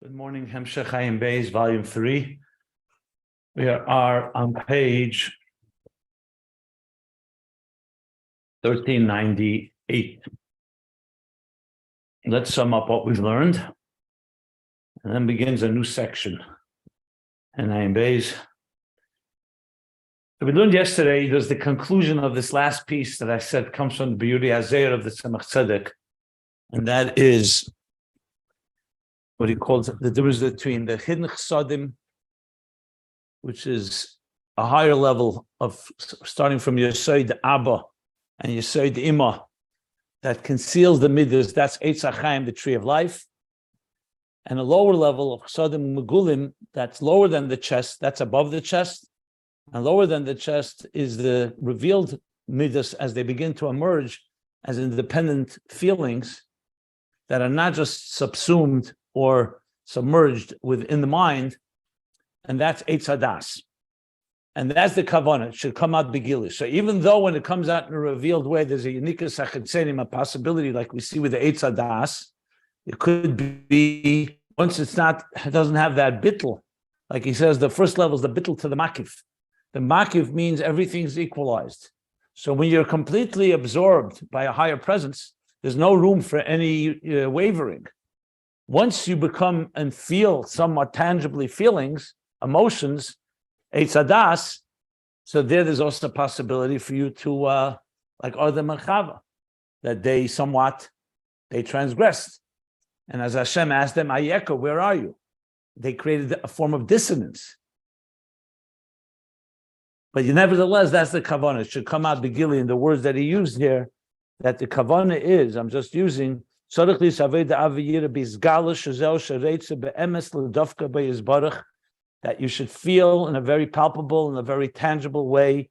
Good morning, Hemshech Ayin Beis, Volume 3. We are on page 1398. Let's sum up what we've learned, and then begins a new section in Ayin Beis. So we learned yesterday, there's the conclusion of this last piece that I said comes from the beauty Azeir of the Tzemach Tzedek, and that is what he calls the difference between the hidden chsadim, which is a higher level of starting from Yesod Abba and Yesod Ima, that conceals the midas, that's Eitz HaChaim, the tree of life, and a lower level of chsadim megulim, that's lower than the chest, that's above the chest, and lower than the chest is the revealed midas as they begin to emerge as independent feelings that are not just subsumed or submerged within the mind, and that's Eitz Hadas. And that's the kavanah. It should come out begilish. So even though when it comes out in a revealed way, there's a unique sachetzenim, a possibility like we see with the Eitz Hadas, it could be, once it doesn't have that bittul, like he says, the first level is the bittul to the makif. The makif means everything's equalized. So when you're completely absorbed by a higher presence, there's no room for any wavering. Once you become and feel somewhat tangibly feelings, emotions, Eitz Hadas, so there's also a possibility for you to, like Adam and Chava, that they transgressed. And as Hashem asked them, Ayeka, where are you? They created a form of dissonance. But nevertheless, that's the kavanah. It should come out begili in the words that he used here, that the kavanah is, I'm just using, that you should feel in a very palpable, in a very tangible way,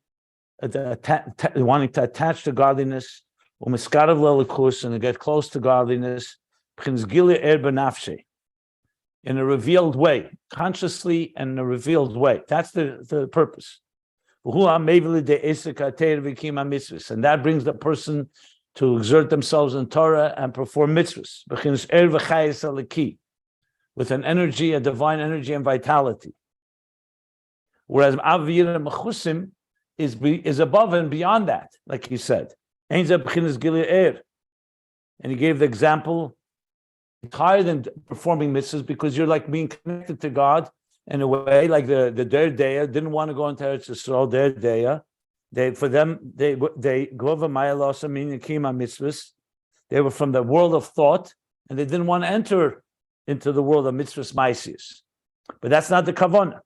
wanting to attach to godliness, and to get close to godliness, in a revealed way, consciously and in a revealed way. That's the purpose. And that brings the person to exert themselves in Torah and perform mitzvahs, with an energy, a divine energy and vitality. Whereas Avir Mechusim is above and beyond that, like he said. And he gave the example, it's higher than performing mitzvahs because you're like being connected to God in a way, like the Der Deya didn't want to go into Eretz Yisrael, Der Deya. They were from the world of thought, and they didn't want to enter into the world of mitzvahs maisius. But that's not the kavanah.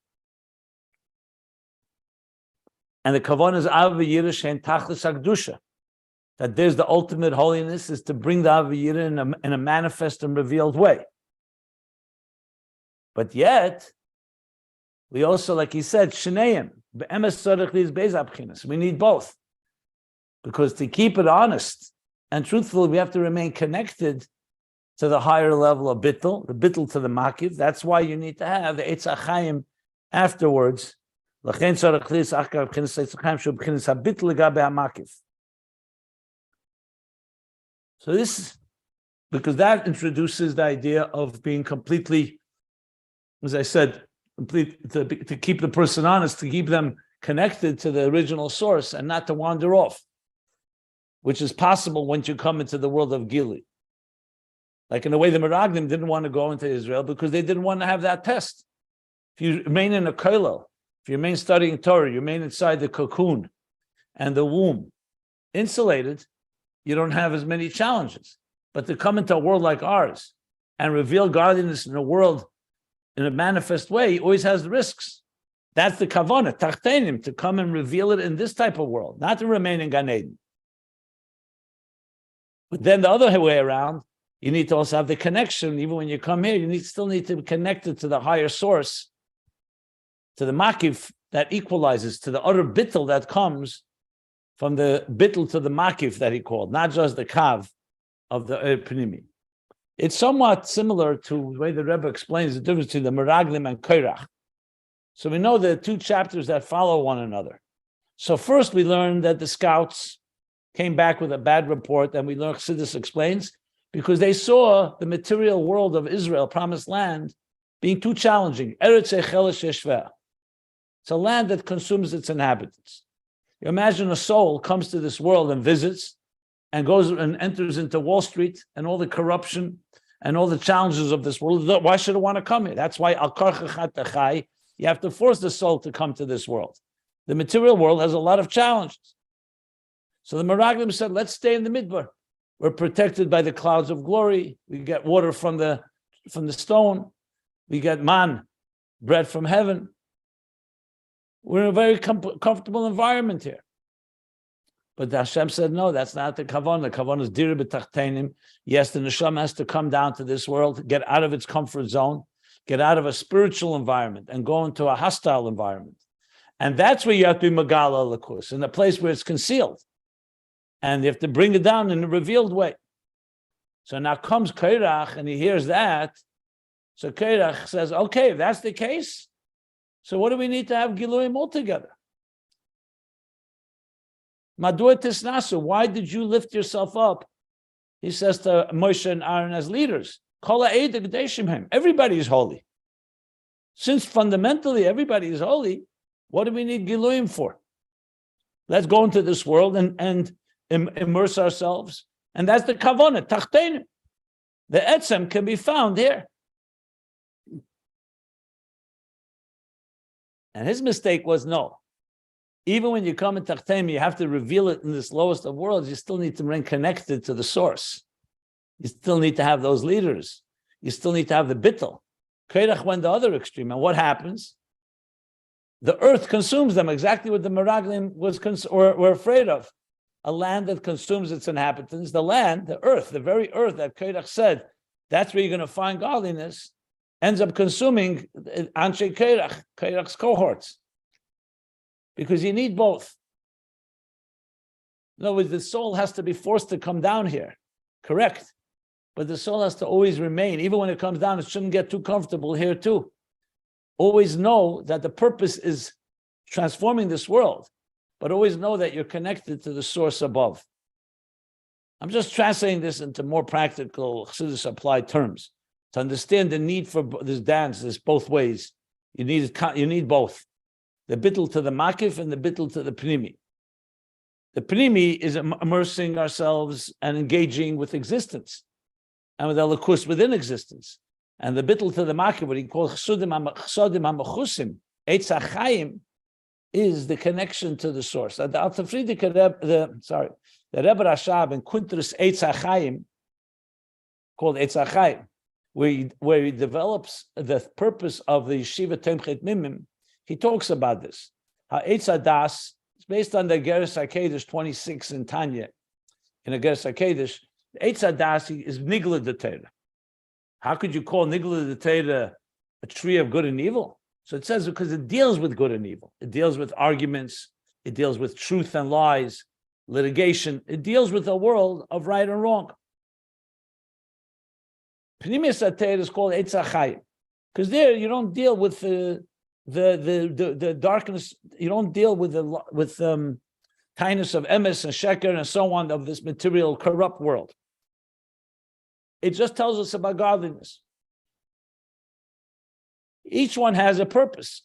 And the kavanah is aviyira shein tachlis hakdusha, that there's the ultimate holiness is to bring the aviyira in a manifest and revealed way. But yet, we also, like he said, shneiim. We need both, because to keep it honest and truthful, we have to remain connected to the higher level of bittul, the bittul to the makiv. That's why you need to have the Eitz HaChaim afterwards. So this, because that introduces the idea of being completely, as I said, to keep the person honest, to keep them connected to the original source and not to wander off, which is possible once you come into the world of Gili. Like in a way, the Meraglim didn't want to go into Israel because they didn't want to have that test. If you remain in a kollel, if you remain studying Torah, you remain inside the cocoon and the womb, insulated, you don't have as many challenges. But to come into a world like ours and reveal godliness in a world in a manifest way, always has the risks. That's the kavanah, tachtenim, to come and reveal it in this type of world, not to remain in Gan Eden. But then the other way around, you need to also have the connection. Even when you come here, you still need to be connected to the higher source, to the makif that equalizes, to the utter bittul that comes from the bittul to the makif that he called, not just the kav of the pnimi. It's somewhat similar to the way the Rebbe explains the difference between the Meraglim and Koirach. So we know the two chapters that follow one another. So first we learned that the scouts came back with a bad report, and we learned, Chassidus explains, because they saw the material world of Israel, promised land, being too challenging. It's a land that consumes its inhabitants. You imagine a soul comes to this world and visits and goes and enters into Wall Street and all the corruption and all the challenges of this world. Why should it want to come here? That's why you have to force the soul to come to this world. The material world has a lot of challenges. So the Meraglim said, let's stay in the Midbar. We're protected by the clouds of glory. We get water from the stone. We get man, bread from heaven. We're in a very comfortable environment here. But Hashem said, no, that's not the kavanah. The kavanah is dira b'tachtenim. Yes, the neshama has to come down to this world, get out of its comfort zone, get out of a spiritual environment and go into a hostile environment. And that's where you have to be megala lakus, in a place where it's concealed. And you have to bring it down in a revealed way. So now comes Kairach and he hears that. So Kairach says, okay, if that's the case, so what do we need to have Giluim altogether? Madua Tisnasu, why did you lift yourself up? He says to Moshe and Aaron as leaders, everybody is holy. Since fundamentally everybody is holy, what do we need Giluim for? Let's go into this world and immerse ourselves. And that's the kavanah, tachtenim. The etzem can be found here. And his mistake was no. Even when you come in tachtenim, you have to reveal it in this lowest of worlds. You still need to remain connected to the source. You still need to have those leaders. You still need to have the bittul. Kairach went the other extreme. And what happens? The earth consumes them, exactly what the Meraglim were afraid of. A land that consumes its inhabitants, the land, the earth, the very earth that Kairach said, that's where you're going to find godliness, ends up consuming Anshe Kairach, Kairach's cohorts. Because you need both. In other words, the soul has to be forced to come down here. Correct. But the soul has to always remain. Even when it comes down, it shouldn't get too comfortable here too. Always know that the purpose is transforming this world, but always know that you're connected to the source above. I'm just translating this into more practical Chassidus applied terms. To understand the need for this dance, there's both ways. You need both. The bittul to the makif and the bittul to the pnimi. The pnimi is immersing ourselves and engaging with existence and with elikus within existence. And the bittul to the makif, what he calls chsudim hamachusim, eitz hachayim, is the connection to the source. The Alter Friedrich, the Rebbe Rashab in Kuntras Eitz HaChaim, called Eitz HaChaim, where he develops the purpose of the Yeshiva Temchet Mimim, he talks about this. How Eitz HaDas is based on the Geras HaKedesh 26 in Tanya. In the Geras HaKedesh, Eitz HaDas is Nigla de Torah. How could you call Nigla de Torah a tree of good and evil? So it says because it deals with good and evil. It deals with arguments. It deals with truth and lies, litigation. It deals with a world of right and wrong. Pnimius HaTorah is called Eitz HaChaim, because there you don't deal with the darkness. You don't deal with the kindness of emes and sheker and so on of this material corrupt world. It just tells us about godliness. Each one has a purpose.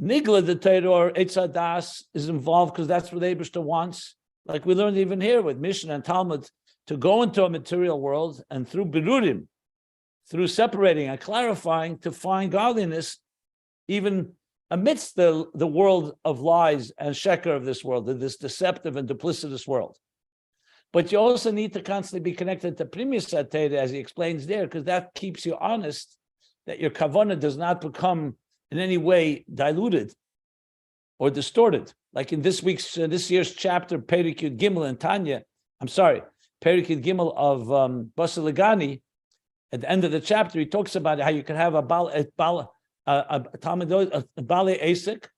Nigla the Torah or Eitz HaDas is involved because that's what the Eibishter wants. Like we learned even here with Mishnah and Talmud, to go into a material world and through Birurim, through separating and clarifying, to find godliness even amidst the world of lies and sheker of this world, this deceptive and duplicitous world. But you also need to constantly be connected to Pnimius HaTorah, as he explains there, because that keeps you honest, that your kavanah does not become in any way diluted or distorted. Like in this year's chapter, Perik Yud Gimel in Tanya, Perik Yud Gimel of Basar Legani, at the end of the chapter, he talks about how you can have a Bale Asik,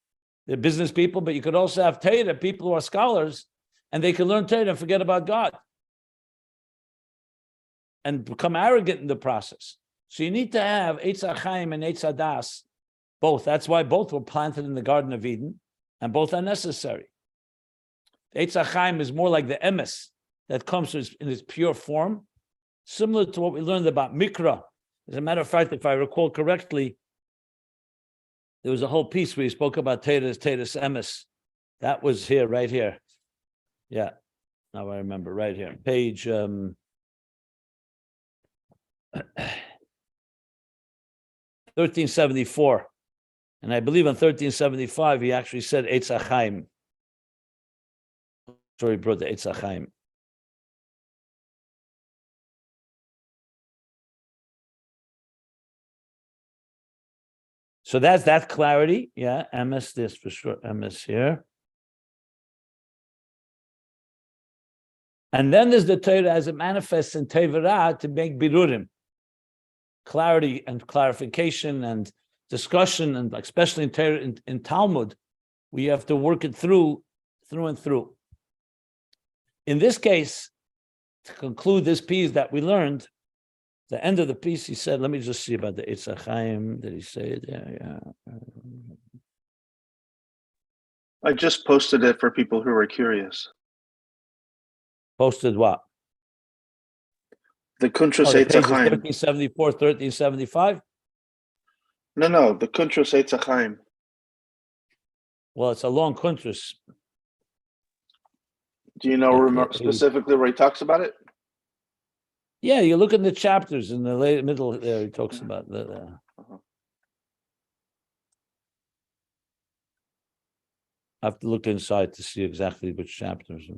they're business people, but you could also have Torah, people who are scholars, and they can learn Torah and forget about God and become arrogant in the process. So you need to have Eitz HaChaim and Eitz HaDas, both. That's why both were planted in the Garden of Eden, and both are necessary. Eitz HaChaim is more like the emes that comes in its pure form, similar to what we learned about Mikra As a matter of fact, if I recall correctly, there was a whole piece where he spoke about Teres Emes. That was here, right here. Yeah, now I remember, right here. Page 1374. And I believe on 1375, he actually said Eitz HaChaim. So he brought the Eitz HaChaim. So that's that clarity. Yeah, MS this for sure. MS here. And then there's the Torah as it manifests in Tevirah to make birurim. Clarity and clarification and discussion, and especially in Torah, in Talmud, we have to work it through and through. In this case, to conclude this piece that we learned, the end of the piece, he said, let me just see about the Eitz HaChaim. Did he say it? Yeah. I just posted it for people who are curious. Posted what? The Kuntras Eitz HaChaim. 1374, 1375? No, the Kuntras Eitz HaChaim. Well, it's a long kuntras. Do you know specifically where he talks about it? Yeah, you look at the chapters in the middle there, he talks about that. I have to look inside to see exactly which chapters.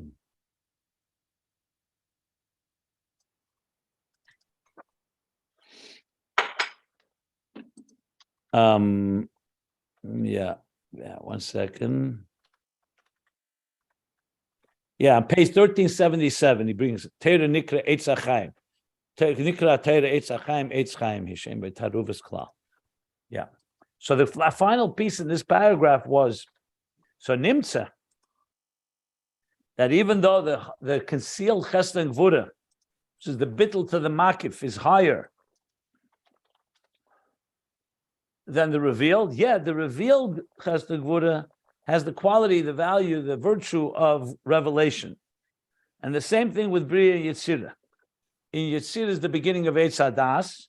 Yeah, 1 second. Yeah, on page 1377, he brings Teira Nikra Eitz HaChaim. Nikra Teira Eitz HaChaim, Eitz Chaim, Hishem Betaruvas Kla. Yeah. So the final piece in this paragraph was, so Nimtza, that even though the concealed Chesed and Gvura, which is the bittul to the Makif, is higher than the revealed, the revealed Chesed and Gvura has the quality, the value, the virtue of revelation. And the same thing with Bria and Yetzirah. In Yetzirah is the beginning of Eitz Hadas,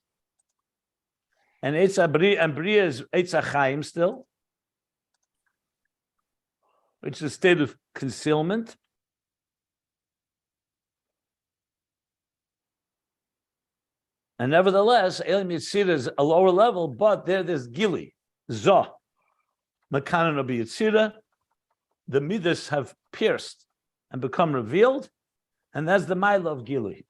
and Bria is Eitz HaChaim still, which is a state of concealment. And nevertheless, Elim Yetzirah is a lower level, but there's Gili, Zoh. Makanan of Yetzirah, the midas have pierced and become revealed, and that's the mile of Gili.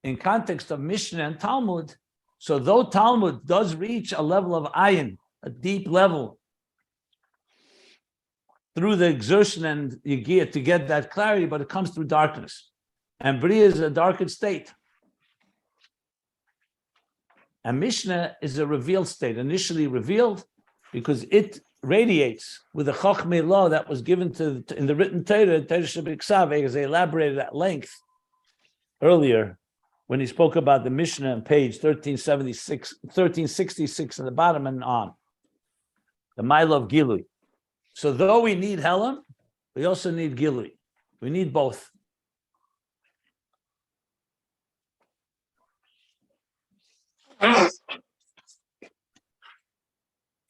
In context of Mishnah and Talmud, so though Talmud does reach a level of ayin, a deep level, through the exertion and yigiyah to get that clarity, but it comes through darkness. And Bria is a darkened state. And Mishnah is a revealed state, initially revealed, because it radiates with the Chochmei law that was given in the written Torah Shebiksav, as they elaborated at length earlier when he spoke about the Mishnah on page 1366 in the bottom and on. The Mile of Gilui. So though we need Helam, we also need Gilui. We need both.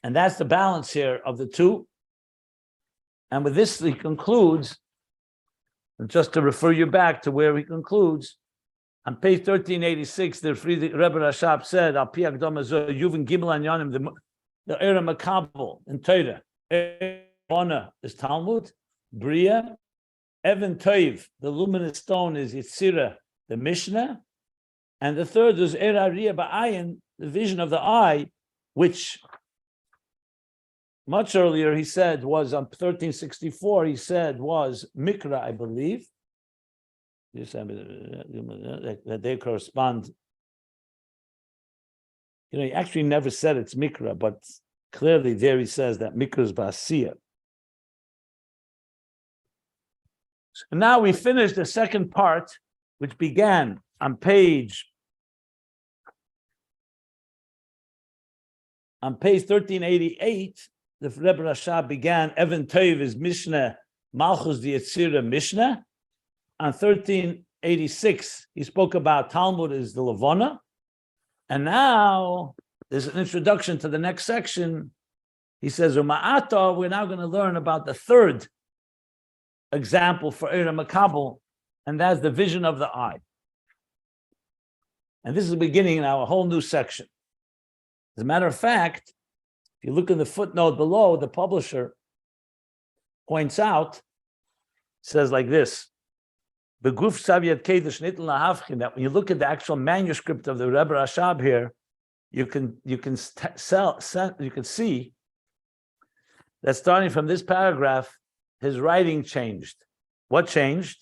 And that's the balance here of the two. And with this, he concludes, and just to refer you back to where he concludes, on page 1386, the Rebbe Rashab said, Al Pi Akdama Zo Yuvin Gimel Anyanim, the Era Makabel in Torah. Ona is Talmud, Bria, Evan Toiv, the luminous stone is Yetzirah, the Mishnah, and the third is Era Ria Ba'ayin, the vision of the eye, which much earlier he said was on 1364, he said was Mikra, I believe. That they correspond. You know, he actually never said it's Mikra, but clearly there he says that Mikra is Ba'asiyah. So now we finished the second part, which began on page 1388. The Rebbe Rashab began, Evan Toiv is Mishnah, Malchus the Yetzirah Mishnah. On 1386, he spoke about Talmud is the Levana. And now there's an introduction to the next section. He says, Uma'ata, we're now going to learn about the third example for Eira Makabel, and that's the vision of the eye. And this is the beginning now, a whole new section. As a matter of fact, if you look in the footnote below, the publisher points out, says like this, that when you look at the actual manuscript of the Rebbe Rashab here, you can see that starting from this paragraph, his writing changed. What changed?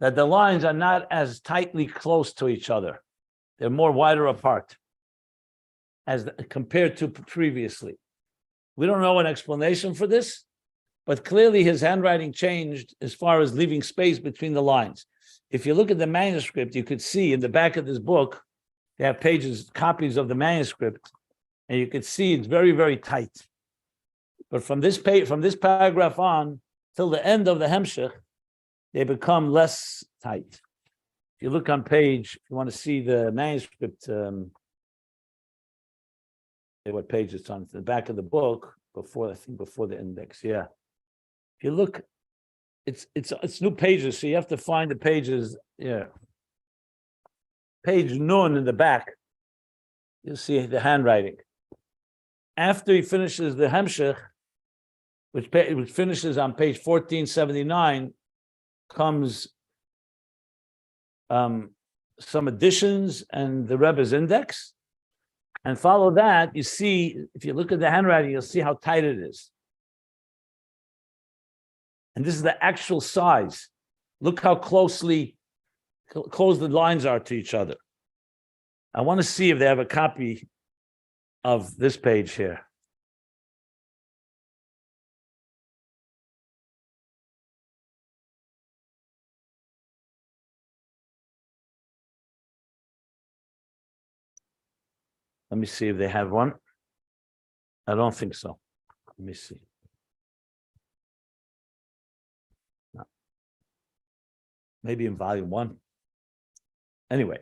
That the lines are not as tightly close to each other. They're more wider apart as compared to previously. We don't know an explanation for this, but clearly his handwriting changed as far as leaving space between the lines. If you look at the manuscript, you could see in the back of this book, they have copies of the manuscript, and you could see it's very, very tight. But from this paragraph on till the end of the Hemshech, they become less tight. If you look on page, if you want to see the manuscript, what page it's on, the back of the book, before the index, yeah. If you look, it's new pages, so you have to find the pages, yeah. Page Nun in the back, you'll see the handwriting. After he finishes the Hemshech, which finishes on page 1479, comes some additions and the Rebbe's index. And follow that, you see, if you look at the handwriting, you'll see how tight it is. And this is the actual size. Look how close the lines are to each other. I want to see if they have a copy of this page here. Let me see if they have one. I don't think so. Let me see. No. Maybe in volume 1. Anyway,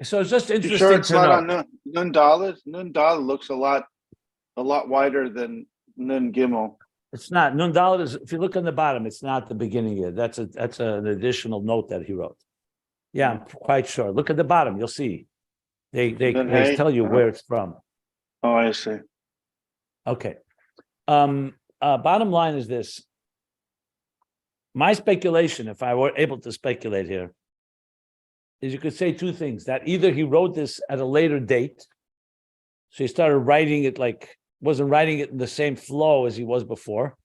so it's just interesting. You sure it's to not know. on Nun Dalet? Nun Dalet looks a lot wider than Nun Gimel. It's not. Nun Dalet is, if you look on the bottom, it's not the beginning here. That's an additional note that he wrote. Yeah, I'm quite sure. Look at the bottom, you'll see. They tell you where it's from. Oh, I see. Okay. Bottom line is this. My speculation, if I were able to speculate here, is you could say two things. That either he wrote this at a later date, so he started writing it wasn't writing it in the same flow as he was before,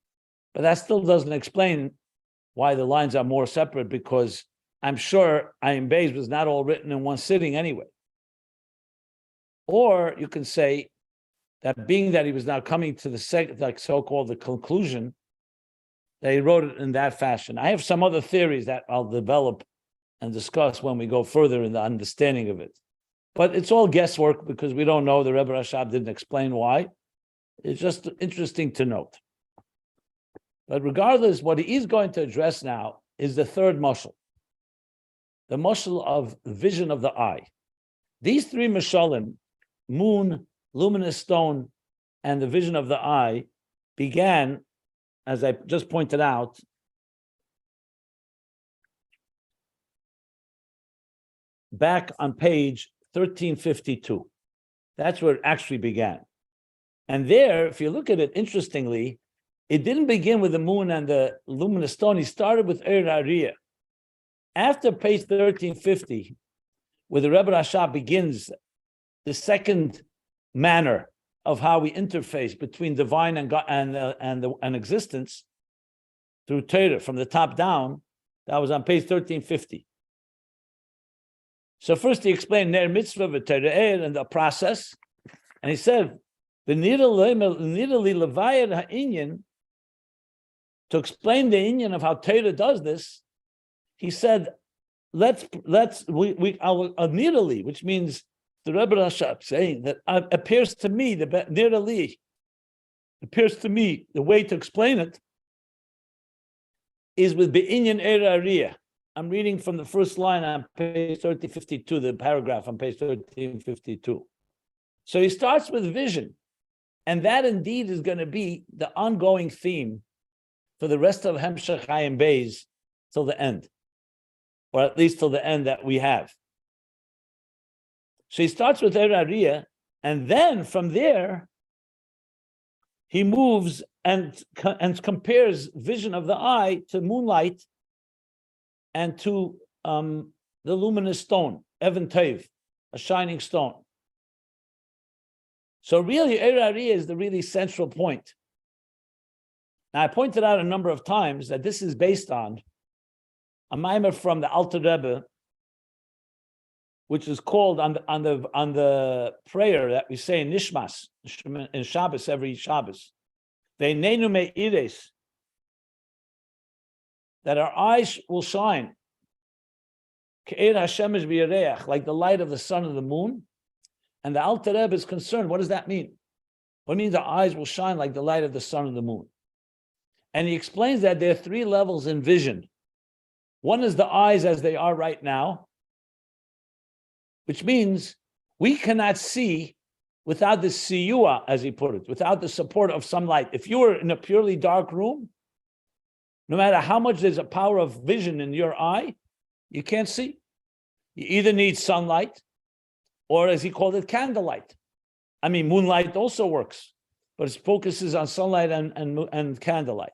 but that still doesn't explain why the lines are more separate, because I'm sure Ayin Beis was not all written in one sitting anyway. Or you can say that being that he was now coming to the so-called the conclusion, that he wrote it in that fashion. I have some other theories that I'll develop and discuss when we go further in the understanding of it. But it's all guesswork because we don't know. The Rebbe Rashab didn't explain why. It's just interesting to note. But regardless, what he is going to address now is the third mashal, the mashal of vision of the eye. These three mashalim, moon, luminous stone, and the vision of the eye, began, as I just pointed out, back on page 1352. That's where it actually began. And there, if you look at it, interestingly, it didn't begin with the moon and the luminous stone. He started with Eir Hariyah. After page 1350, where the Rebbe Rashab begins the second manner of how we interface between divine and God and existence through Torah from the top down, that was on page 1350. So first he explained Ner Mitzvah v'Torah and the process, and he said, "V'nidali levayed ha'inyan." To explain the inyan of how Torah does this, he said, "Nidali," which means the Rebbe Rashab saying that appears to me the nidali appears to me the way to explain it is with be'inyan Eir Hariyah, I'm reading from the first line on page 1352, the paragraph on page 1352. So he starts with vision, and that indeed is going to be the ongoing theme for the rest of Hemshech Ayin Beis till the end, or at least till the end that we have. So he starts with Erariya, and then from there, he moves and compares vision of the eye to moonlight and to the luminous stone, Even Tov, a shining stone. So really, Erariya is the really central point. Now, I pointed out a number of times that this is based on a mimer from the Alter Rebbe, which is called on the prayer that we say in Nishmas in Shabbos, every Shabbos. Ve'nenu me'ires, that our eyes will shine, ke'er hashemesh v'yareach, like the light of the sun and the moon. And the Alter Rebbe is concerned. What does that mean? What means our eyes will shine like the light of the sun and the moon? And he explains that there are three levels in vision. One is the eyes as they are right now, which means we cannot see without the siyua, as he put it, without the support of some light. If you were in a purely dark room, no matter how much there's a power of vision in your eye, you can't see. You either need sunlight, or as he called it, candlelight. I mean, moonlight also works, but it focuses on sunlight and candlelight.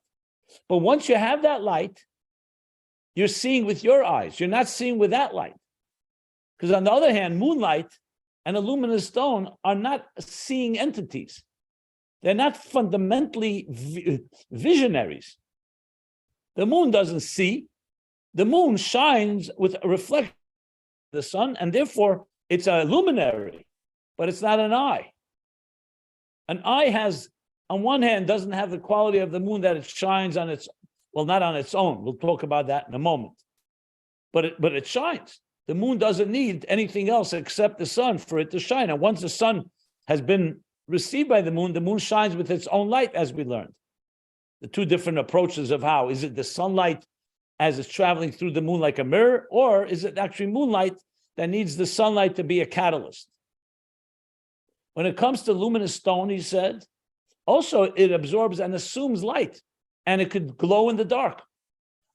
But once you have that light, you're seeing with your eyes. You're not seeing with that light. Because on the other hand, moonlight and a luminous stone are not seeing entities. They're not fundamentally visionaries. The moon doesn't see. The moon shines with a reflection of the sun, and therefore it's a luminary, but it's not an eye. An eye has, on one hand, doesn't have the quality of the moon that it shines on its, well, not on its own. We'll talk about that in a moment. But it shines. The moon doesn't need anything else except the sun for it to shine. And once the sun has been received by the moon shines with its own light, as we learned. The two different approaches of how. Is it the sunlight as it's traveling through the moon like a mirror, or is it actually moonlight that needs the sunlight to be a catalyst? When it comes to luminous stone, he said, also it absorbs and assumes light, and it could glow in the dark.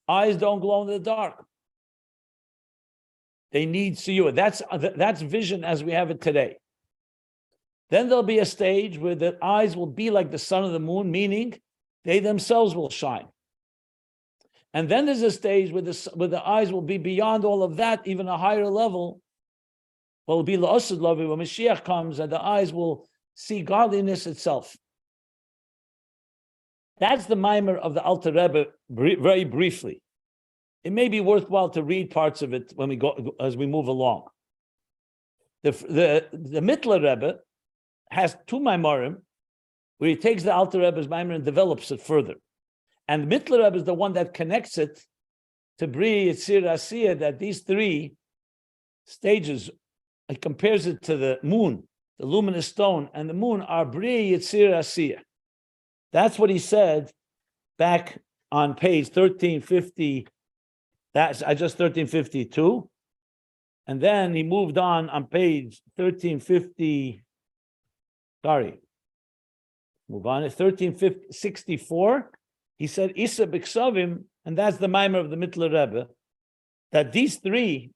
Eyes don't glow in the dark. They need siyua. That's vision as we have it today. Then there'll be a stage where the eyes will be like the sun or the moon, meaning they themselves will shine. And then there's a stage where the eyes will be beyond all of that, even a higher level. Will be la'asud lavi when Mashiach comes, and the eyes will see godliness itself. That's the mimer of the Alter Rebbe, very briefly. It may be worthwhile to read parts of it when we go as we move along. The Mittler Rebbe has two maimarim where he takes the Alter Rebbe's mimer and develops it further. And the Mittler Rebbe is the one that connects it to Bri, Yitzir, Asiyah, that these three stages, it compares it to the moon, the luminous stone, and the moon are Bri, Yitzir, Asiyah. That's what he said back on page 1350. That's just 1352. And then he moved on page 1350. Sorry. Move on. It's 1364. He said, Isa B'Ksavim, and that's the mimer of the Mittler Rebbe, that these three,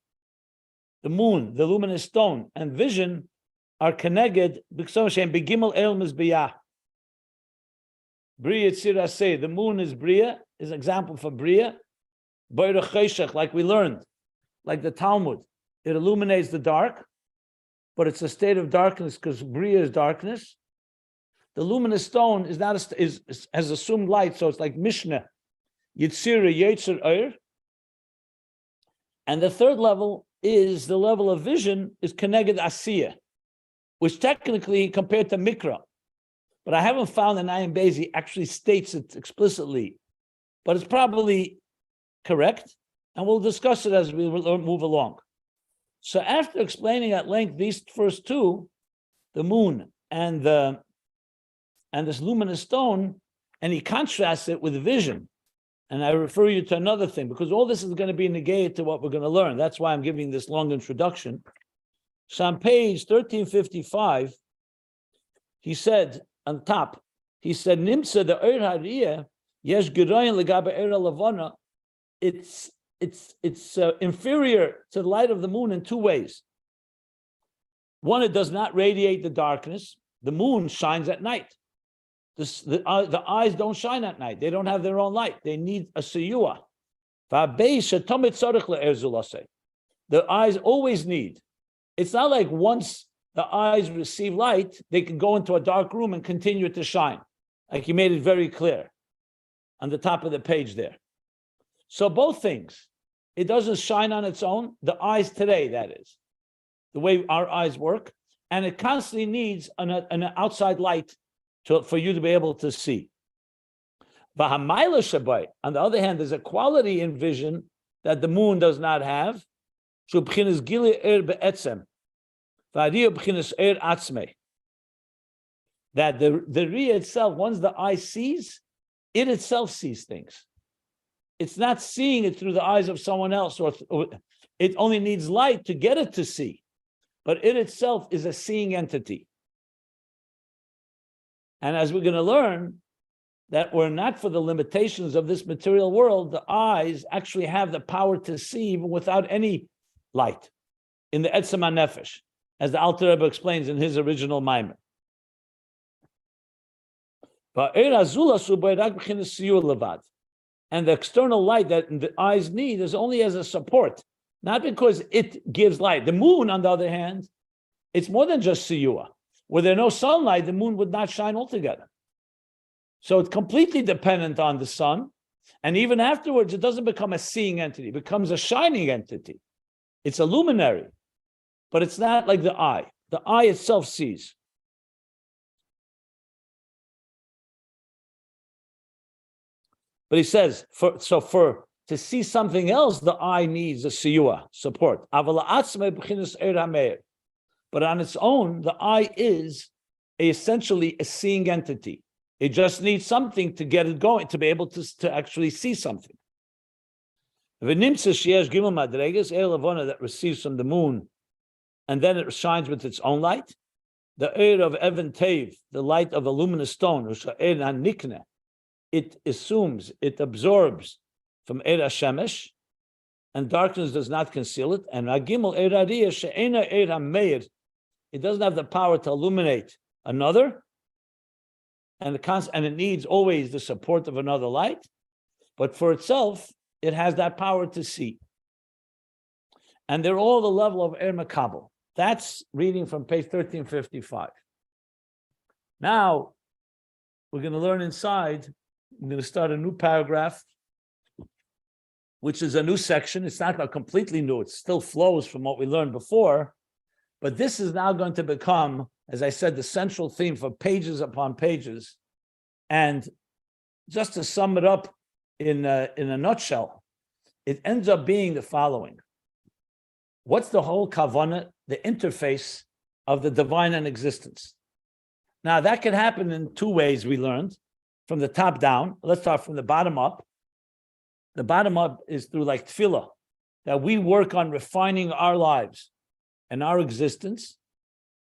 the moon, the luminous stone, and vision, are connected. B'Ksavim Begimel El Mizbiyah. Bria Tzir Aseh, the moon is Bria, is an example for Bria. Boirach Cheshach, like we learned, like the Talmud, it illuminates the dark, but it's a state of darkness because Bria is darkness. The luminous stone is not has assumed light, so it's like Mishnah, Yitzira Yetzer Eir. And the third level is the level of vision, is Keneged Asiyah, which technically compared to Mikra. But I haven't found an Ayin Beis he actually states it explicitly. But it's probably correct, and we'll discuss it as we move along. So after explaining at length these first two, the moon and this luminous stone, and he contrasts it with vision And I refer you to another thing, because all this is going to be negated to what we're going to learn. That's why I'm giving this long introduction. So on page 1355, he said on top, he said, Nimsa the Eir Hariyah, Yesh Gerayin Legabe Eir Lavana. It's inferior to the light of the moon in two ways. One, it does not radiate the darkness. The moon shines at night. The eyes don't shine at night. They don't have their own light. They need a siyua. The eyes always need. It's not like once the eyes receive light, they can go into a dark room and continue to shine. Like he made it very clear on the top of the page there. So both things. It doesn't shine on its own. The eyes today, that is. The way our eyes work. And it constantly needs an outside light for you to be able to see. On the other hand, there's a quality in vision that the moon does not have. That the Riyah itself, once the eye sees, it itself sees things. It's not seeing it through the eyes of someone else, or it only needs light to get it to see. But it itself is a seeing entity. And as we're going to learn, that we're not for the limitations of this material world, the eyes actually have the power to see even without any light in the Etzem HaNefesh, as the Alter Rebbe explains in his original Maimer. And the external light that the eyes need is only as a support, not because it gives light. The moon, on the other hand, it's more than just siyua. Were there no sunlight, the moon would not shine altogether. So it's completely dependent on the sun. And even afterwards, it doesn't become a seeing entity. It becomes a shining entity. It's a luminary. But it's not like the eye. The eye itself sees. But he says, to see something else, the eye needs a siyua, support. But on its own, the eye is essentially a seeing entity. It just needs something to get it going, to be able to actually see something. That receives from the moon, and then it shines with its own light. The Eir of Even Tev, the light of a luminous stone, it assumes, it absorbs from Eir HaShemesh, and darkness does not conceal it. And Agimel Eir Hariyah she'ena Eir HaMeir, it doesn't have the power to illuminate another, and it needs always the support of another light, but for itself, it has that power to see. And they're all the level of Eir Makabel. That's reading from page 1355. Now, we're going to learn inside. I'm going to start a new paragraph, which is a new section. It's not completely new. It still flows from what we learned before. But this is now going to become, as I said, the central theme for pages upon pages. And just to sum it up in a nutshell, it ends up being the following. What's the whole kavanah, the interface of the divine and existence? Now, that can happen in two ways, we learned. From the top down. Let's start from the bottom up. The bottom up is through like tefillah, that we work on refining our lives and our existence,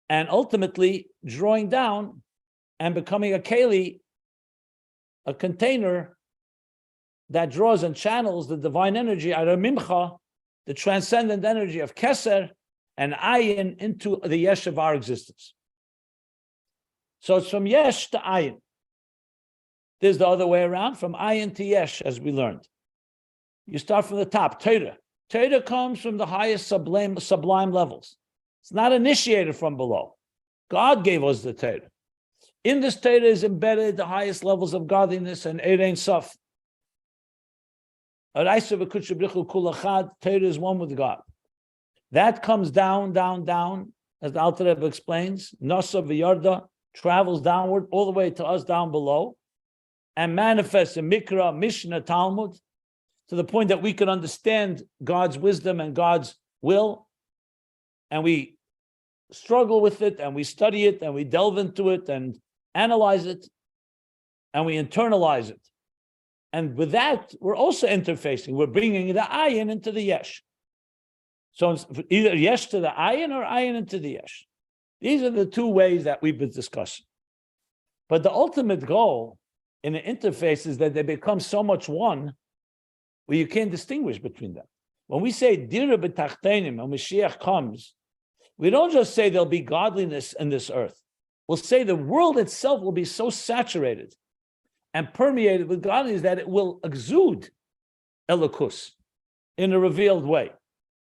and ultimately drawing down and becoming a keli, a container that draws and channels the divine energy, aramimcha, the transcendent energy of keser and ayin, into the yesh of our existence. So it's from yesh to ayin. There's the other way around, from ayin to yesh, as we learned. You start from the top, Torah. Torah comes from the highest sublime levels. It's not initiated from below. God gave us the Torah. In this Torah is embedded the highest levels of godliness and Eir Ein Sof. Torah is one with God. That comes down, down, down, as the Alter Rebbe explains. Nasa v'yarda, travels downward all the way to us down below, and manifests in Mikra, Mishnah, Talmud, to the point that we can understand God's wisdom and God's will, and we struggle with it, and we study it, and we delve into it, and analyze it, and we internalize it. And with that, we're also interfacing. We're bringing the ayin into the yesh. So it's either yesh to the ayin or ayin into the yesh. These are the two ways that we've been discussing. But the ultimate goal in an interface is that they become so much one where you can't distinguish between them. When we say dira b'tachtenim, when Mashiach comes, we don't just say there'll be godliness in this earth. We'll say the world itself will be so saturated and permeated with godliness that it will exude elokus in a revealed way.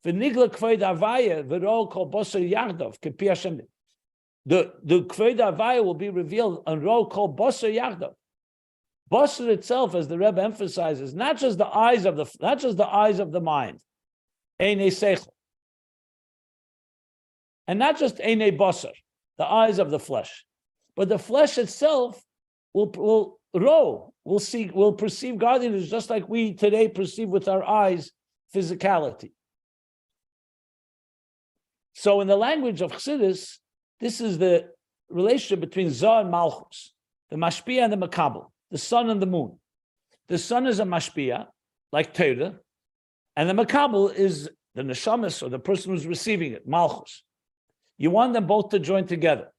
The Kved Avaya will be revealed on Ro called Basar Yachdav. Basar itself, as the Rebbe emphasizes, not just the eyes of the mind, Einei Seichel, and not just Einei Basar, the eyes of the flesh, but the flesh itself will perceive godliness just like we today perceive with our eyes physicality. So, in the language of Chassidus, this is the relationship between Zah and Malchus, the Mashpia and the Makabel, the sun and the moon. The sun is a Mashpia, like Torah, and the Makabel is the Neshamis, or the person who's receiving it, Malchus. You want them both to join together.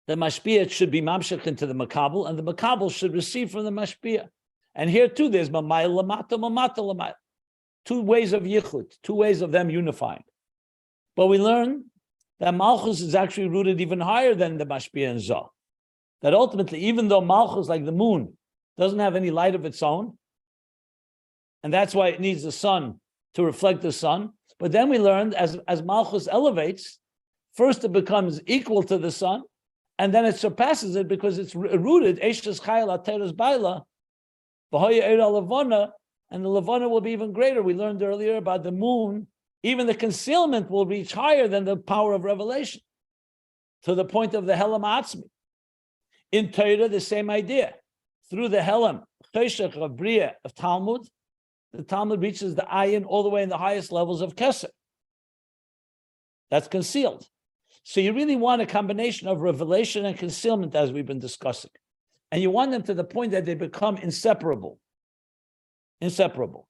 The Mashpia should be Mamshech into the Makabel, and the Makabel should receive from the Mashpia. And here too, there's Mamayel Lamata, Mamata Lamayel. Two ways of Yichud, two ways of them unifying. But we learn that Malchus is actually rooted even higher than the Mashpia and Zah. That ultimately, even though Malchus, like the moon, doesn't have any light of its own, and that's why it needs the sun to reflect the sun, but then we learned as Malchus elevates, first it becomes equal to the sun, and then it surpasses it because it's rooted, Eishes Chayil Ateres Baila, B'hoya Eira Levana, and the Levana will be even greater. We learned earlier about the moon. Even the concealment will reach higher than the power of revelation, to the point of the Helam Atzmi. In Torah, the same idea. Through the Helam, Cheshach of Bria of Talmud, the Talmud reaches the Ayin all the way in the highest levels of Kesser. That's concealed. So you really want a combination of revelation and concealment, as we've been discussing. And you want them to the point that they become inseparable. Inseparable.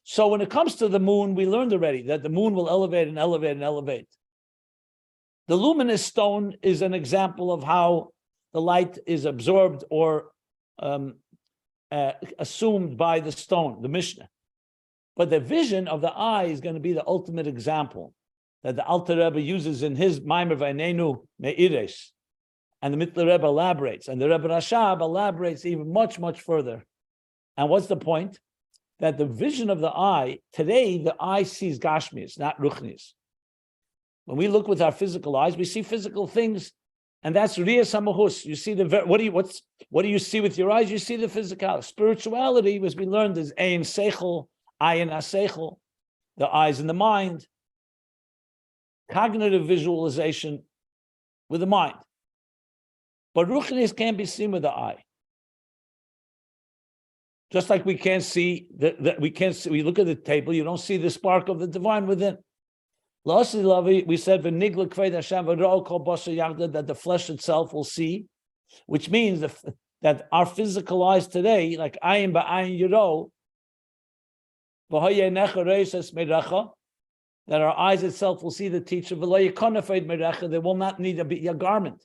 So when it comes to the moon, we learned already that the moon will elevate and elevate and elevate. The luminous stone is an example of how the light is absorbed or assumed by the stone, the Mishnah. But the vision of the eye is going to be the ultimate example that the Alter Rebbe uses in his Maimer V'Einenu Me'ires. And the Mittler Rebbe elaborates. And the Rebbe Rashab elaborates even much, much further. And what's the point? That the vision of the eye, today the eye sees Gashmis, not Ruchnis. When we look with our physical eyes, we see physical things, and that's Riyas HaMahus. You see what do you see with your eyes? You see the physical. Spirituality, as we learned, is Ayin Seichel, Ayin HaSeichel, the eyes and the mind. Cognitive visualization with the mind. But Ruchnis can't be seen with the eye. Just like we can't see we look at the table, you don't see the spark of the divine within. We said that the flesh itself will see, which means that our physical eyes today, like Ayin Ba'ayin Yiro, that our eyes itself will see the teacher, they will not need a garment.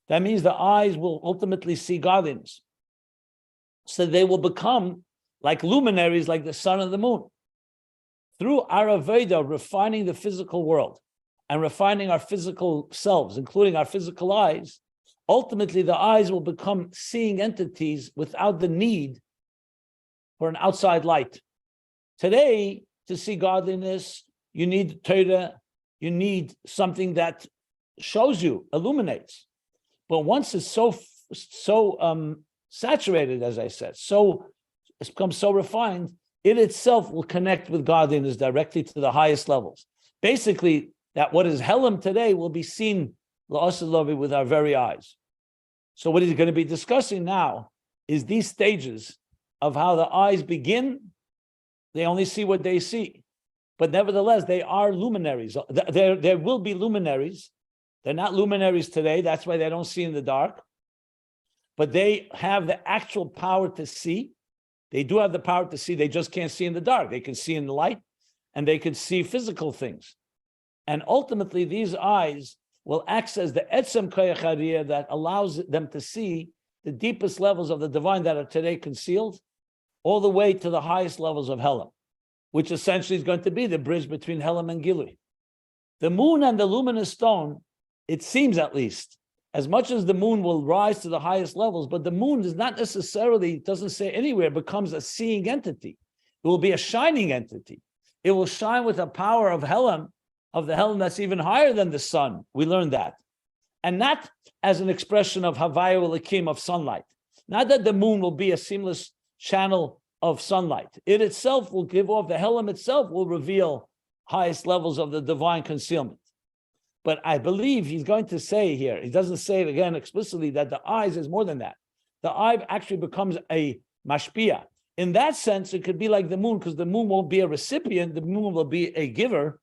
That means the eyes will ultimately see godliness. So they will become like luminaries, like the sun and the moon. Through our Aveda, refining the physical world and refining our physical selves, including our physical eyes, ultimately the eyes will become seeing entities without the need for an outside light. Today, to see godliness, you need Torah, you need something that shows you, illuminates. But once it's so saturated, as I said, so it's become so refined, it itself will connect with godliness directly to the highest levels. Basically, that what is Helam today will be seen with our very eyes. So what he's going to be discussing now is these stages of how the eyes begin. They only see what they see. But nevertheless, they are luminaries. There will be luminaries. They're not luminaries today. That's why they don't see in the dark. But they have the actual power to see. They do have the power to see. They just can't see in the dark. They can see in the light, and they can see physical things. And ultimately, these eyes will access the etzem koyach hariyah that allows them to see the deepest levels of the divine that are today concealed, all the way to the highest levels of Helam, which essentially is going to be the bridge between Helam and Gilui. The moon and the luminous stone, it seems at least, as much as the moon will rise to the highest levels, but the moon is not necessarily, it doesn't say anywhere, becomes a seeing entity. It will be a shining entity. It will shine with a power of Helam, of the Helam that's even higher than the sun. We learned that. And not as an expression of Havaya Elikim, of sunlight. Not that the moon will be a seamless channel of sunlight. It itself will give off, the Helam itself will reveal highest levels of the divine concealment. But I believe he's going to say here, he doesn't say it again explicitly, that the eyes is more than that. The eye actually becomes a mashpia. In that sense, it could be like the moon, because the moon won't be a recipient, the moon will be a giver,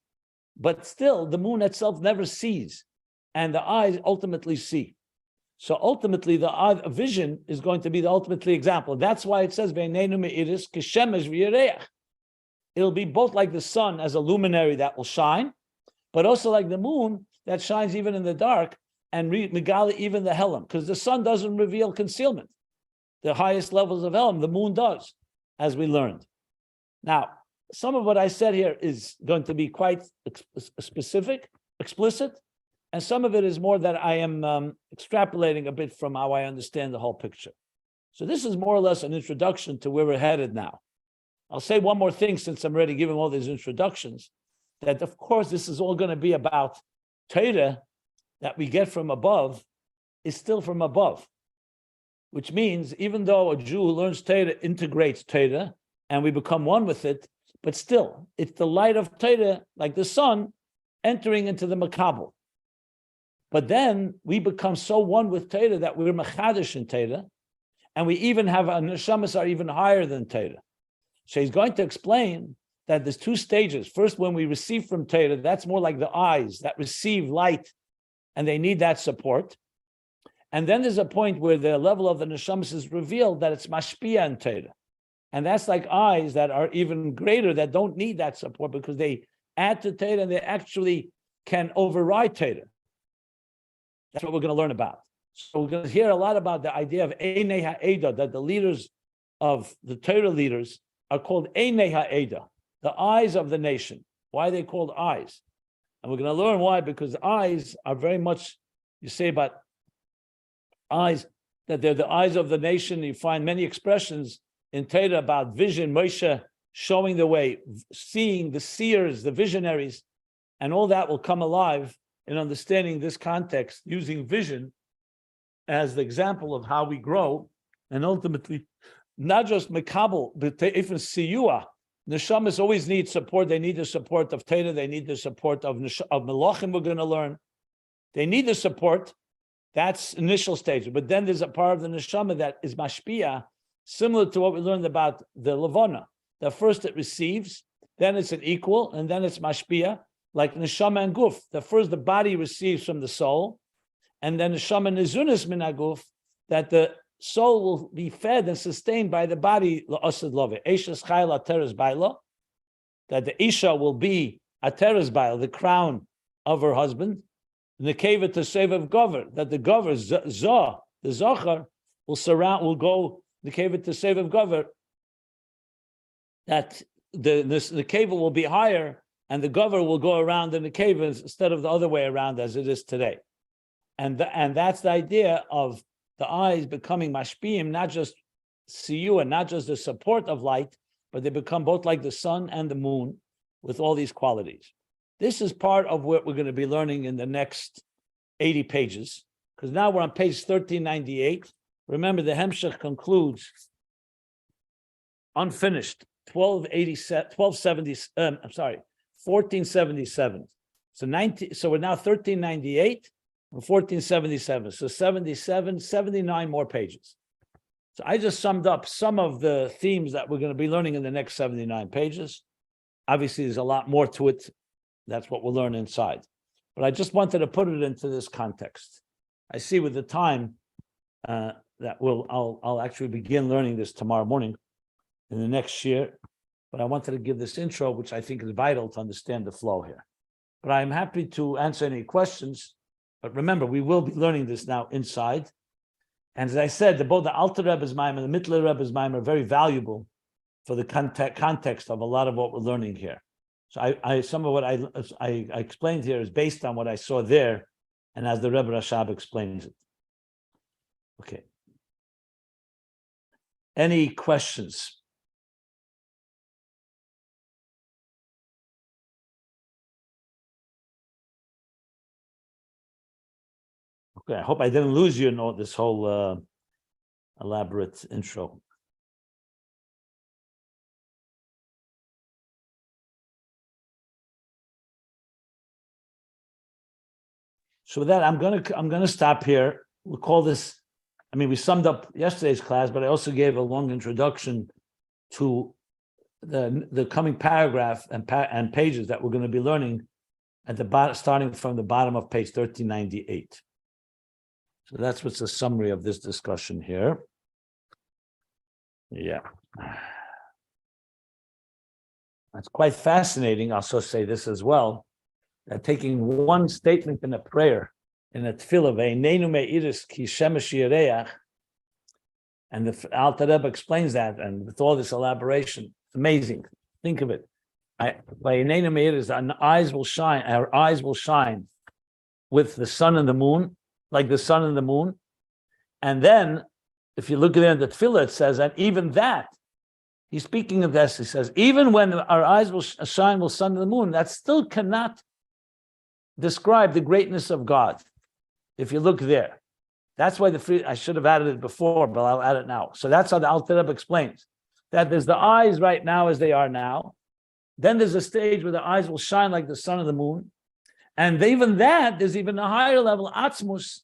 but still the moon itself never sees, and the eyes ultimately see. So ultimately, the eye vision is going to be the ultimately example. That's why it says, it'll be both like the sun as a luminary that will shine, but also like the moon that shines even in the dark, and megala even the Helam, because the sun doesn't reveal concealment. The highest levels of Helam, the moon does, as we learned. Now, some of what I said here is going to be quite specific, explicit, and some of it is more that I am extrapolating a bit from how I understand the whole picture. So this is more or less an introduction to where we're headed now. I'll say one more thing, since I'm already giving all these introductions, that of course this is all going to be about Torah that we get from above is still from above, which means even though a Jew who learns Torah integrates Torah and we become one with it, but still it's the light of Torah, like the sun, entering into the Makabel. But then we become so one with Torah that we're machadish in Torah, and we even have our neshamas are even higher than Torah. So he's going to explain that there's two stages. First, when we receive from Torah, that's more like the eyes that receive light, and they need that support. And then there's a point where the level of the neshamas is revealed that it's mashpia in Torah. And that's like eyes that are even greater, that don't need that support because they add to Torah and they actually can override Torah. That's what we're going to learn about. So we're going to hear a lot about the idea of Einei Ha'eda, that the leaders of the Torah leaders are called Einei Ha'eda, the eyes of the nation. Why are they called eyes? And we're going to learn why, because eyes are very much, you say about eyes, that they're the eyes of the nation. You find many expressions in Torah about vision, Moshe showing the way, seeing the seers, the visionaries, and all that will come alive in understanding this context, using vision as the example of how we grow, and ultimately, not just Mekabel, but even Siyua. Neshamas always need support. They need the support of Torah. They need the support of Melachim, we're going to learn. They need the support. That's initial stage. But then there's a part of the Neshama that is Mashpia, similar to what we learned about the Levana. The first it receives, then it's an equal, and then it's Mashpia, like Neshama and Guf. The first the body receives from the soul, and then Neshama Nizunis min Guf, that the soul will be fed and sustained by the body, La'asad Love. Eishes Chayil Ateres Baila, that the Isha will be Ateres Baila, the crown of her husband, and the Keva to save of Gover, that the Gover, Zah, the Zachar, will go, the Keva to save of Gover, that the Keva will be higher, and the Gover will go around in the Keva instead of the other way around as it is today. And that's the idea of the eyes becoming mashpiyim, not just siyu and not just the support of light, but they become both like the sun and the moon with all these qualities. This is part of what we're going to be learning in the next 80 pages, because now we're on page 1398. Remember, the Hemshech concludes unfinished, 1477. So we're now 1398 and 1477. So 79 more pages. So I just summed up some of the themes that we're going to be learning in the next 79 pages. Obviously, there's a lot more to it. That's what we'll learn inside. But I just wanted to put it into this context. I see with the time that I'll actually begin learning this tomorrow morning. in the next year. But I wanted to give this intro, which I think is vital to understand the flow here. But I'm happy to answer any questions. But remember, we will be learning this now inside. And as I said, both the Alter Rebbe's Maimon and the Mittler Rebbe's Maimon are very valuable for the context of a lot of what we're learning here. So some of what I explained here is based on what I saw there, and as the Rebbe Rashab explains it. Okay. Any questions? Okay, I hope I didn't lose you in this whole elaborate intro. So with that, I'm gonna stop here. We'll call this. I mean, we summed up yesterday's class, but I also gave a long introduction to the coming paragraph and pages that we're going to be learning at the bottom, starting from the bottom of page 1398. So that's what's the summary of this discussion here. Yeah. That's quite fascinating. I'll also say this as well, that taking one statement in a prayer, in a tefillah, ve'einenu me'iris ki shemesh yireach, and the Alter Rebbe explains that, and with all this elaboration, it's amazing. Think of it. Ve'einenu me'iris, our eyes will shine with the sun and the moon, like the sun and the moon. And then, if you look at the tefillah, it says, and even that, he's speaking of this, he says, even when our eyes will shine with the sun and the moon, that still cannot describe the greatness of God. If you look there, that's why I should have added it before, but I'll add it now. So that's how the Alter Rebbe explains that there's the eyes right now as they are now. Then there's a stage where the eyes will shine like the sun and the moon. And even that, there's even a higher level, Atzmus,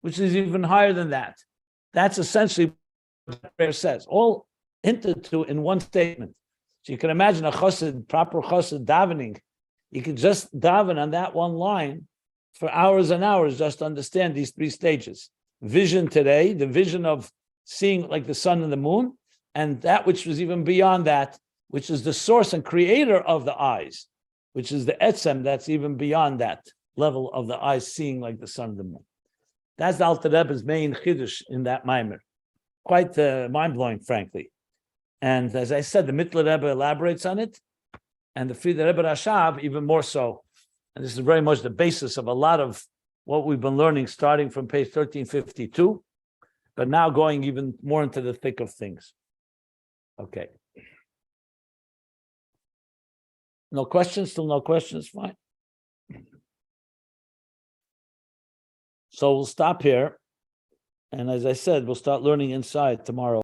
which is even higher than that. That's essentially what the prayer says, all hinted to in one statement. So you can imagine a chassid, proper chassid davening. You can just daven on that one line for hours and hours, just to understand these three stages. Vision today, the vision of seeing like the sun and the moon, and that which was even beyond that, which is the source and creator of the eyes, which is the etzem, that's even beyond that level of the eyes seeing like the sun and the moon. That's the Alter Rebbe's main chiddush in that maimer. Quite mind-blowing, frankly. And as I said, the Mittler Rebbe elaborates on it, and the Frieder Rebbe Rashab even more so. And this is very much the basis of a lot of what we've been learning starting from page 1352, but now going even more into the thick of things. Okay. No questions? Still no questions? Fine. So we'll stop here. And as I said, we'll start learning inside tomorrow.